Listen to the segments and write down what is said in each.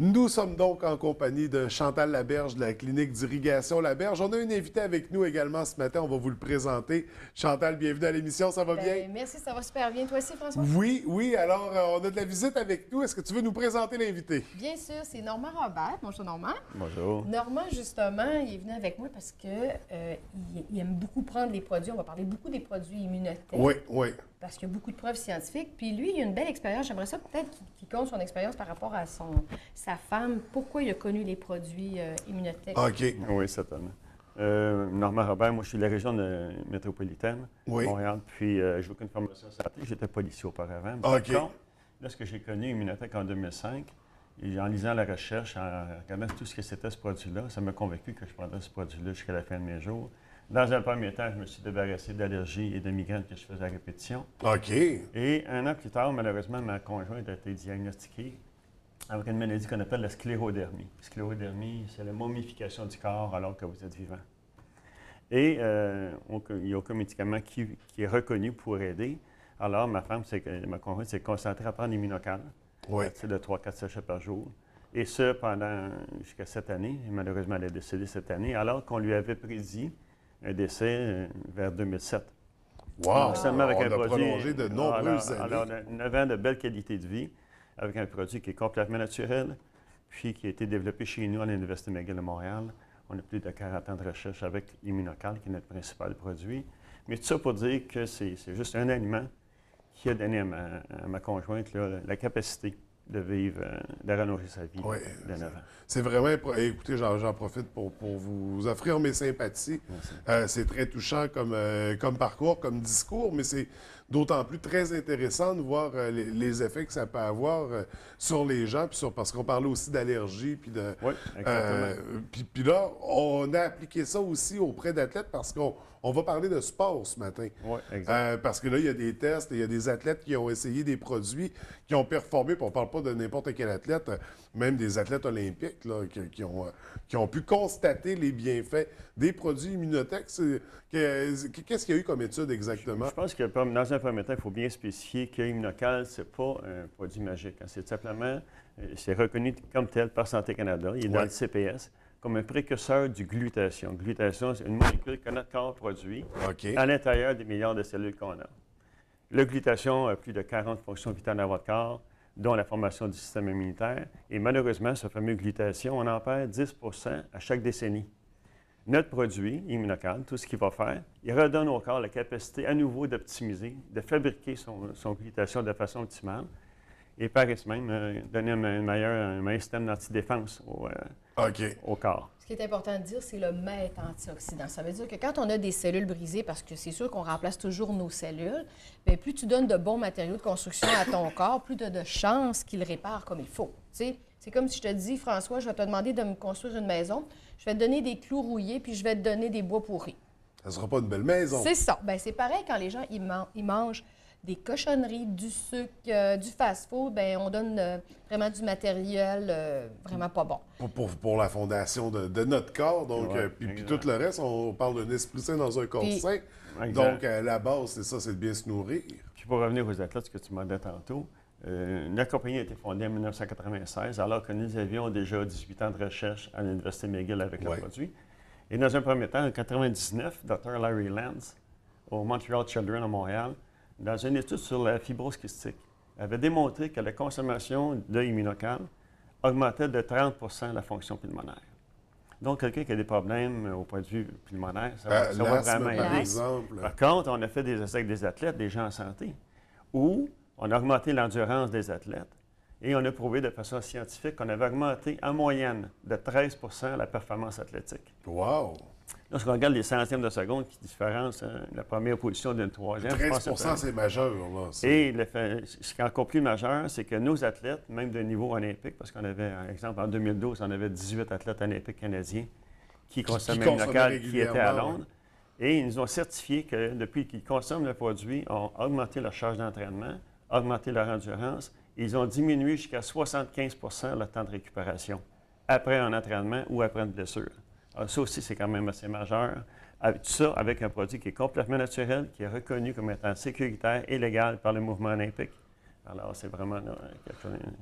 Nous sommes donc en compagnie de Chantal Laberge de la clinique d'irrigation Laberge. On a une invitée avec nous également ce matin, on va vous le présenter. Chantal, bienvenue à l'émission, ça va bien? Merci, ça va super bien. Toi aussi, François? Oui, alors on a de la visite avec nous. Est-ce que tu veux nous présenter l'invité? Bien sûr, c'est Normand Robert. Bonjour Normand. Bonjour. Normand, justement, il est venu avec moi parce que il aime beaucoup prendre les produits. On va parler beaucoup des produits immunotech. Oui. Parce qu'il y a beaucoup de preuves scientifiques. Puis lui, il a une belle expérience. J'aimerais ça peut-être qu'il compte son expérience par rapport à sa femme. Pourquoi il a connu les produits immunotech? OK. Oui, certainement. Normand Robert, moi, je suis de la région métropolitaine, Oui. Montréal, puis j'ai aucune formation en santé. J'étais policier auparavant. OK. Par contre, lorsque j'ai connu Immunotech en 2005, et en lisant la recherche, en regardant tout ce que c'était ce produit-là, ça m'a convaincu que je prendrais ce produit-là jusqu'à la fin de mes jours. Dans un premier temps, je me suis débarrassé d'allergies et de migraines que je faisais à répétition. OK. Et un an plus tard, malheureusement, ma conjointe a été diagnostiquée avec une maladie qu'on appelle la sclérodermie. Sclérodermie, c'est la momification du corps alors que vous êtes vivant. Et il n'y a aucun médicament qui est reconnu pour aider. Alors, ma conjointe s'est concentrée à prendre l'immunocal, Oui. de 3-4 sachets par jour. Et ce, jusqu'à cette année. Et malheureusement, elle est décédée cette année, alors qu'on lui avait prédit un décès vers 2007. Wow! Donc, seulement avec on un a produit, prolongé de nombreuses années. Alors, 9 ans de belle qualité de vie, avec un produit qui est complètement naturel, puis qui a été développé chez nous à l'Université McGill de Montréal. On a plus de 40 ans de recherche avec Immunocal, qui est notre principal produit. Mais tout ça pour dire que c'est juste un aliment qui a donné à ma conjointe là, la capacité de vivre, de rallonger sa vie de 9 ans. C'est vraiment... Écoutez, j'en profite pour vous offrir mes sympathies. C'est très touchant comme parcours, comme discours, mais c'est d'autant plus très intéressant de voir les effets que ça peut avoir sur les gens, parce qu'on parlait aussi d'allergie, puis de... Oui, exactement. Puis là, on a appliqué ça aussi auprès d'athlètes parce qu'on va parler de sport ce matin. Oui, exact. Parce que là, il y a des tests, il y a des athlètes qui ont essayé des produits, qui ont performé, puis on ne parle pas de n'importe quel athlète, même des athlètes olympiques là, qui ont pu constater les bienfaits des produits immunotech. Qu'est-ce qu'il y a eu comme étude exactement? Je pense que dans un premier temps, il faut bien spécifier que Immunocal, ce n'est pas un produit magique. C'est simplement, c'est reconnu comme tel par Santé Canada, il est dans le CPS, comme un précurseur du glutathion. Glutathion, c'est une molécule que notre corps produit à l'intérieur des milliards de cellules qu'on a. Le glutathion a plus de 40 fonctions vitales dans votre corps, dont la formation du système immunitaire. Et malheureusement, ce fameux glutathion, on en perd 10 à chaque décennie. Notre produit, Immunocal, tout ce qu'il va faire, il redonne au corps la capacité à nouveau d'optimiser, de fabriquer son glutathion de façon optimale et par même donner un meilleur système d'antidéfense au corps. Ce qui est important de dire, c'est le maître antioxydant. Ça veut dire que quand on a des cellules brisées, parce que c'est sûr qu'on remplace toujours nos cellules, bien, plus tu donnes de bons matériaux de construction à ton corps, plus tu as de chances qu'il répare comme il faut. Tu sais, c'est comme si je te dis, François, je vais te demander de me construire une maison, je vais te donner des clous rouillés, puis je vais te donner des bois pourris. Ça ne sera pas une belle maison. C'est ça. Bien, c'est pareil quand les gens ils mangent des cochonneries, du sucre, du fast-food, bien, on donne vraiment du matériel vraiment pas bon. Pour la fondation de notre corps, donc, puis tout le reste, on parle d'un esprit sain dans un corps sain. Donc, la base, c'est ça, c'est de bien se nourrir. Puis pour revenir aux athlètes, ce que tu m'as dit tantôt, notre compagnie a été fondée en 1996, alors que nous avions déjà 18 ans de recherche à l'Université McGill avec le produit. Et dans un premier temps, en 1999, Dr. Larry Lance, au Montreal Children à Montréal, dans une étude sur la fibrose kystique, avait démontré que la consommation de Immunocal augmentait de 30 la fonction pulmonaire. Donc, quelqu'un qui a des problèmes au point de vue pulmonaire, ça va vraiment aider. Par contre, on a fait des essais avec des athlètes, des gens en santé, où on a augmenté l'endurance des athlètes et on a prouvé de façon scientifique qu'on avait augmenté en moyenne de 13 la performance athlétique. Wow! Lorsqu'on regarde les centièmes de seconde qui différencent la première position d'une troisième... 13 c'est majeur, là. Et ce qui est encore plus majeur, c'est que nos athlètes, même de niveau olympique, parce qu'on avait, par exemple, en 2012, on avait 18 athlètes olympiques canadiens qui consommaient une locale qui était à Londres. Et ils nous ont certifié que depuis qu'ils consomment le produit, ils ont augmenté leur charge d'entraînement, augmenté leur endurance, et ils ont diminué jusqu'à 75 leur temps de récupération après un entraînement ou après une blessure. Alors, ça aussi, c'est quand même assez majeur. Tout ça avec un produit qui est complètement naturel, qui est reconnu comme étant sécuritaire et légal par le mouvement olympique. Alors, c'est vraiment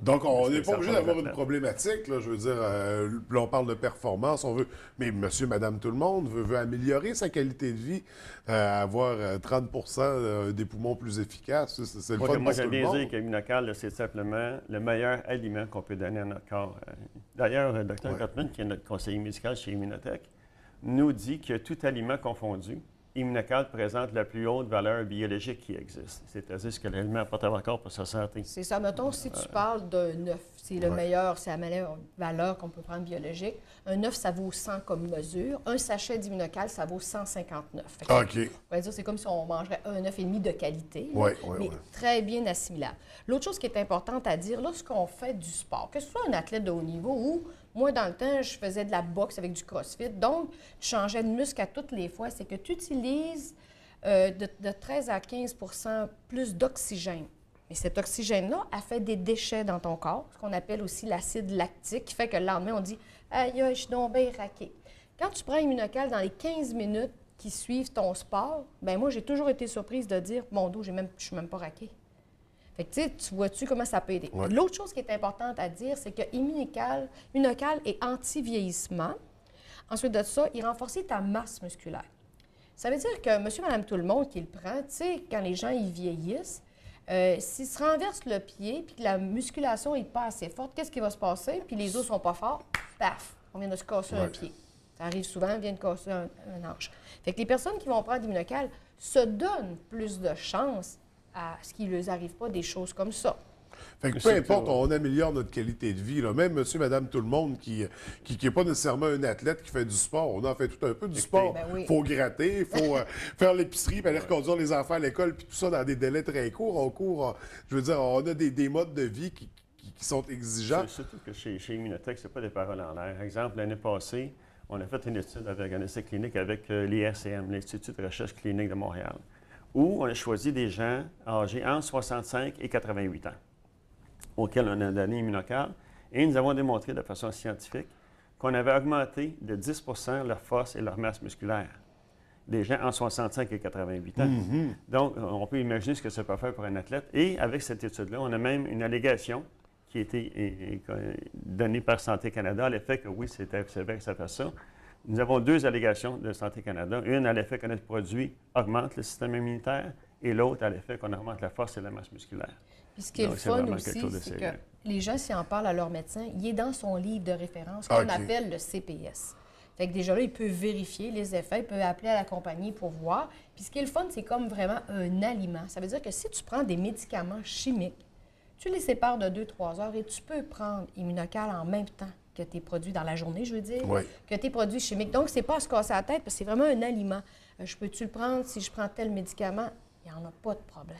Donc, on n'est pas ça obligé prend d'avoir des une athlètes. problématique, là, je veux dire, là, on parle de performance, on veut, mais monsieur, madame, tout le monde veut améliorer sa qualité de vie, avoir 30 des poumons plus efficaces, c'est le fun Moi, pour j'aime tout le bien dire monde. que l'immunocal, là, c'est simplement le meilleur aliment qu'on peut donner à notre corps. D'ailleurs, le Dr. Gottman, qui est notre conseiller médical chez Immunotech, nous dit que tout aliment confondu, Immunocal présente la plus haute valeur biologique qui existe. C'est-à-dire ce que l'aliment apporte à votre corps pour sa santé. C'est ça. Mettons, si tu parles d'un œuf, c'est le meilleur, c'est la meilleure valeur qu'on peut prendre biologique. Un œuf, ça vaut 100 comme mesure. Un sachet d'immunocal, ça vaut 159. Fait que OK. on va dire, c'est comme si on mangerait un œuf et demi de qualité, là, Ouais, mais très bien assimilable. L'autre chose qui est importante à dire, lorsqu'on fait du sport, que ce soit un athlète de haut niveau ou moi, dans le temps, je faisais de la boxe avec du crossfit, donc tu changeais de muscle à toutes les fois, c'est que tu utilises de 13 à 15 plus d'oxygène. Et cet oxygène-là a fait des déchets dans ton corps, ce qu'on appelle aussi l'acide lactique, qui fait que le lendemain, on dit « Aïe, aïe, je suis donc bien raqué ». Quand tu prends Immunocal dans les 15 minutes qui suivent ton sport, bien moi, j'ai toujours été surprise de dire « Mon dos, je suis même pas raqué ». Fait que, tu vois-tu comment ça peut aider? Ouais. L'autre chose qui est importante à dire, c'est que Immunocal est anti-vieillissement. Ensuite de ça, il renforce ta masse musculaire. Ça veut dire que monsieur, madame, tout le monde qui le prend, tu sais, quand les gens ils vieillissent, s'ils se renversent le pied puis que la musculation n'est pas assez forte, qu'est-ce qui va se passer? Puis les os sont pas forts, paf, on vient de se casser un pied. Ça arrive souvent, on vient de casser un hanche. Fait que les personnes qui vont prendre Immunocal se donnent plus de chances à ce qu'il ne leur arrive pas des choses comme ça. Fait que peu importe, on améliore notre qualité de vie. Là. Même monsieur, madame, tout le monde qui n'est pas nécessairement un athlète qui fait du sport. On en fait tout un peu du sport. Ben oui. Il faut gratter, il faut faire l'épicerie, puis aller reconduire les enfants à l'école, puis tout ça dans des délais très courts. Je veux dire, on a des modes de vie qui sont exigeants. Surtout que chez Immunotech, ce n'est pas des paroles en l'air. Exemple, l'année passée, on a fait une étude avec un essai clinique avec l'IRCM, l'Institut de recherche clinique de Montréal, où on a choisi des gens âgés entre 65 et 88 ans, auxquels on a donné Immunocal, et nous avons démontré de façon scientifique qu'on avait augmenté de 10 leur force et leur masse musculaire. Des gens entre 65 et 88 ans. Donc, on peut imaginer ce que ça peut faire pour un athlète. Et avec cette étude-là, on a même une allégation qui a été donnée par Santé Canada à l'effet que oui, c'est vrai que ça fait ça. Nous avons deux allégations de Santé Canada. Une à l'effet que notre produit augmente le système immunitaire et l'autre à l'effet qu'on augmente la force et la masse musculaire. Puis ce qui est Donc, le c'est fun vraiment aussi, quelque chose de c'est que sérieux. les gens, s'ils en parlent à leur médecin, il est dans son livre de référence qu'on appelle le CPS. Fait que déjà là, il peut vérifier les effets, il peut appeler à la compagnie pour voir. Puis ce qui est le fun, c'est comme vraiment un aliment. Ça veut dire que si tu prends des médicaments chimiques, tu les sépares de 2-3 heures et tu peux prendre Immunocal en même temps que tes produits dans la journée, je veux dire, que tes produits chimiques. Donc, c'est pas à se casser la tête parce que c'est vraiment un aliment. Je peux-tu le prendre si je prends tel médicament? Il n'y en a pas de problème.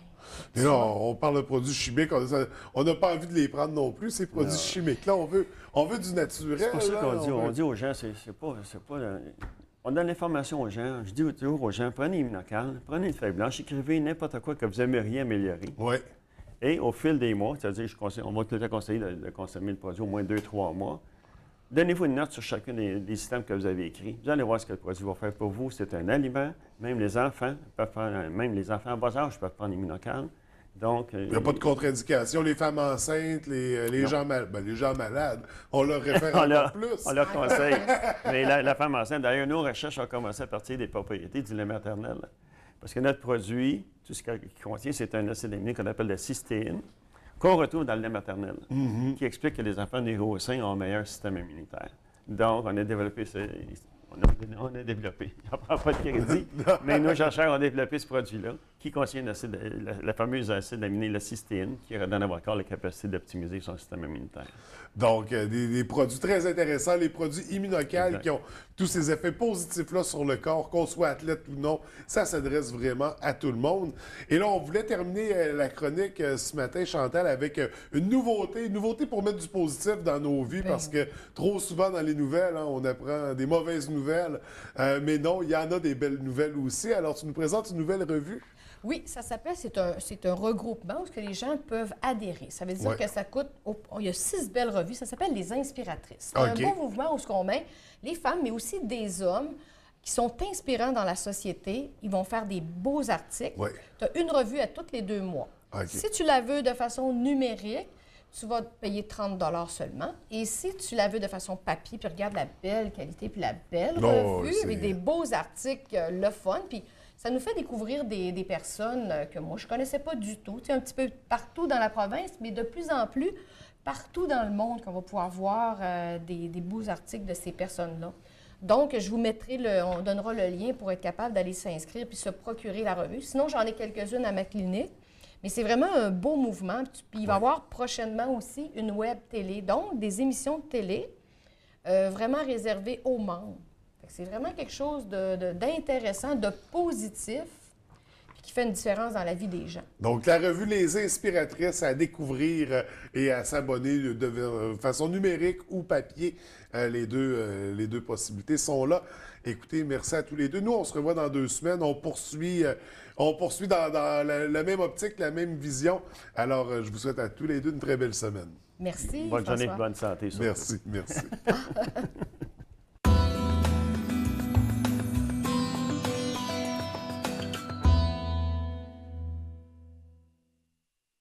Mais là, on parle de produits chimiques. On n'a pas envie de les prendre non plus, ces produits chimiques-là. On veut du naturel. C'est pour ça là, qu'on dit aux gens, c'est pas on donne l'information aux gens. Je dis toujours aux gens, prenez Immunocal, prenez une feuille blanche, écrivez n'importe quoi que vous aimeriez améliorer. Oui. Et au fil des mois, c'est-à-dire, on va tout le temps conseiller de consommer le produit au moins 2-3 mois. Donnez-vous une note sur chacun des systèmes que vous avez écrits. Vous allez voir ce que le produit va faire pour vous. C'est un aliment. Même les enfants peuvent prendre, même les enfants en bas âge peuvent prendre Immunocal. Donc, Il n'y a pas de contre-indication. Les femmes enceintes, les gens malades, on leur réfère encore plus. On leur conseille. Mais la femme enceinte, d'ailleurs, nos recherches ont commencé à partir des propriétés du lait maternel. Parce que notre produit, tout ce qu'il contient, c'est un acide aminé qu'on appelle la cystéine, qu'on retrouve dans le lait maternel, qui explique que les enfants nés au sein ont un meilleur système immunitaire. Donc, on a développé on a développé, on ne prend pas de crédit, mais nos chercheurs ont développé ce produit-là, qui contient la fameuse acide aminé, la cystéine, qui donne à votre corps la capacité d'optimiser son système immunitaire. Donc, des produits très intéressants, les produits Immunocal qui ont tous ces effets positifs-là sur le corps, qu'on soit athlète ou non, ça s'adresse vraiment à tout le monde. Et là, on voulait terminer la chronique ce matin, Chantal, avec une nouveauté pour mettre du positif dans nos vies, parce que trop souvent dans les nouvelles, on apprend des mauvaises nouvelles, mais non, il y en a des belles nouvelles aussi. Alors, tu nous présentes une nouvelle revue? Oui, ça s'appelle, c'est un regroupement où les gens peuvent adhérer. Ça veut dire que ça coûte, il y a 6 belles revues, ça s'appelle les Inspiratrices. C'est un beau mouvement où on met les femmes, mais aussi des hommes, qui sont inspirants dans la société. Ils vont faire des beaux articles. Oui. Tu as une revue à tous les 2 mois. OK. Si tu la veux de façon numérique, tu vas te payer 30 seulement. Et si tu la veux de façon papier, puis regarde la belle qualité, puis la belle revue, avec des beaux articles, le fun, puis ça nous fait découvrir des personnes que moi, je ne connaissais pas du tout. Tu sais, un petit peu partout dans la province, mais de plus en plus, partout dans le monde, qu'on va pouvoir voir des beaux articles de ces personnes-là. Donc, je vous mettrai on donnera le lien pour être capable d'aller s'inscrire puis se procurer la revue. Sinon, j'en ai quelques-unes à ma clinique. Mais c'est vraiment un beau mouvement. Puis il va y avoir prochainement aussi une web télé, donc des émissions de télé vraiment réservées aux membres. C'est vraiment quelque chose d'intéressant, de positif, puis qui fait une différence dans la vie des gens. Donc, la revue Les Inspiratrices à découvrir et à s'abonner de façon numérique ou papier. Les deux possibilités sont là. Écoutez, merci à tous les deux. Nous, on se revoit dans 2 semaines. On poursuit dans la même optique, la même vision. Alors, je vous souhaite à tous les deux une très belle semaine. Merci, Bonne journée, François. bonne santé. Surtout. Merci.